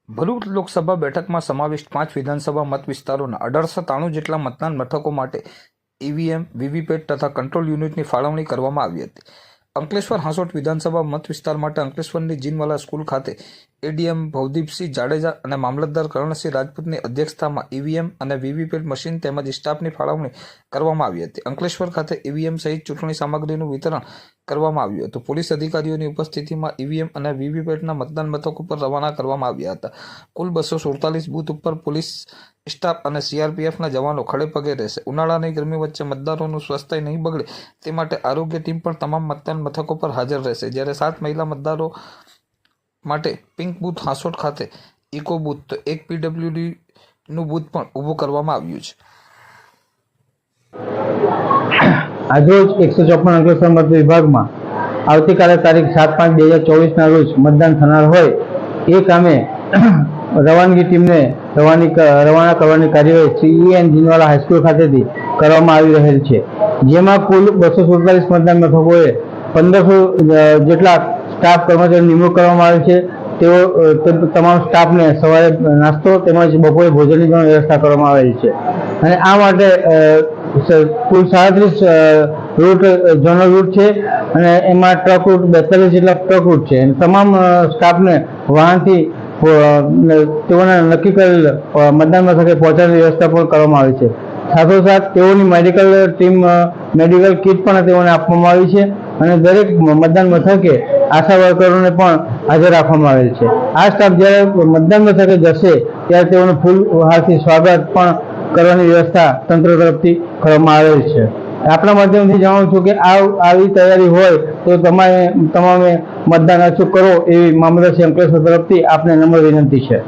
ભરૂચ લોકસભા બેઠકમાં સમાવિષ્ટ 5 વિધાનસભા મત વિસ્તારોના 1893 જેટલા મતદાન મથકો માટે ઈવીએમ, વીવીપેટ તથા કંટ્રોલ યુનિટની ફાળવણી કરવામાં આવી હતી. અંકલેશ્વર હાંસોટ વિધાનસભા મત વિસ્તાર માટે અંકલેશ્વરની જીનવાલા સ્કૂલ ખાતે એડીએમ ભવદીપસિંહ જાડેજા અને મામલતદાર કર્ણસિંહ રાજપૂતની અધ્યક્ષતામાં ઈવીએમ અને વીવીપેટ મશીન તેમજ સ્ટાફની ફાળવણી કરવામાં આવી હતી. અંકલેશ્વર ખાતે ઈવીએમ સહિત ચૂંટણી સામગ્રીનું વિતરણ કરવામાં આવ્યું હતું. પોલીસ અધિકારીઓની ઉપસ્થિતિમાં ઈવીએમ અને વીવીપેટના મતદાન મથકો પર રવાના કરવામાં આવ્યા હતા. કુલ 247 બૂથ ઉપર પોલીસ સ્ટાફ અને સીઆરપીએફના જવાનો ખડે પગે રહેશે. ઉનાળાની ગરમી વચ્ચે મતદારોનું સ્વાસ્થ્ય નહીં બગડે તે માટે આરોગ્ય ટીમ પણ તમામ મતદાન મથકો પર હાજર રહેશે. જ્યારે 7 મહિલા મતદારો માટે પિંક બૂથ હાંસોટ ખાતે, ઇકો બૂથ તો એક પીડબ્લ્યુડીનું બૂથ પણ ઊભું કરવામાં આવ્યું છે. આજરોજ 154 અંકલેશ્વર મત વિભાગમાં આવતીકાલે તારીખ 7/5/2024 રોજ મતદાન થનાર હોય એ કામે રવાનગી ટીમને રવાના કરવાની કાર્યવાહી સીઈએન જીનવાલા હાઈસ્કૂલ ખાતેથી કરવામાં આવી રહેલ છે. જેમાં કુલ 247 મતદાન મથકોએ 1500 જેટલા સ્ટાફ કર્મચારીઓ નિમણૂક કરવામાં આવી છે. તેઓ તમામ સ્ટાફને સવારે નાસ્તો તેમજ બપોરે ભોજનની પણ વ્યવસ્થા કરવામાં આવેલી છે. અને આ માટે કુલ 37 રૂટ ઝોનલ રૂટ છે અને એમાં ટ્રક રૂટ 42 જેટલા ટ્રક રૂટ છે. તમામ સ્ટાફને વાહનથી તેઓને નક્કી કરેલ મતદાન મથકે પહોંચવાની વ્યવસ્થા પણ કરવામાં આવી છે. સાથોસાથ તેઓની મેડિકલ ટીમ મેડિકલ કીટ પણ તેઓને આપવામાં આવી છે અને દરેક મતદાન મથકે આશા વર્કરોને પણ હાજર રાખવામાં આવેલ છે. આ સ્ટાફ જ્યારે મતદાન મથકે જશે ત્યારે તેઓને ફૂલ હારથી સ્વાગત પણ કરવાની વ્યવસ્થા તંત્ર તરફથી કરવામાં આવેલ છે. આપણા માધ્યમથી જણાવું છું કે આવી તૈયારી હોય તો તમામે મતદાન અચૂક કરો એવી મામલતદાર અંકલેશ્વર તરફથી આપને નમ્ર વિનંતી છે.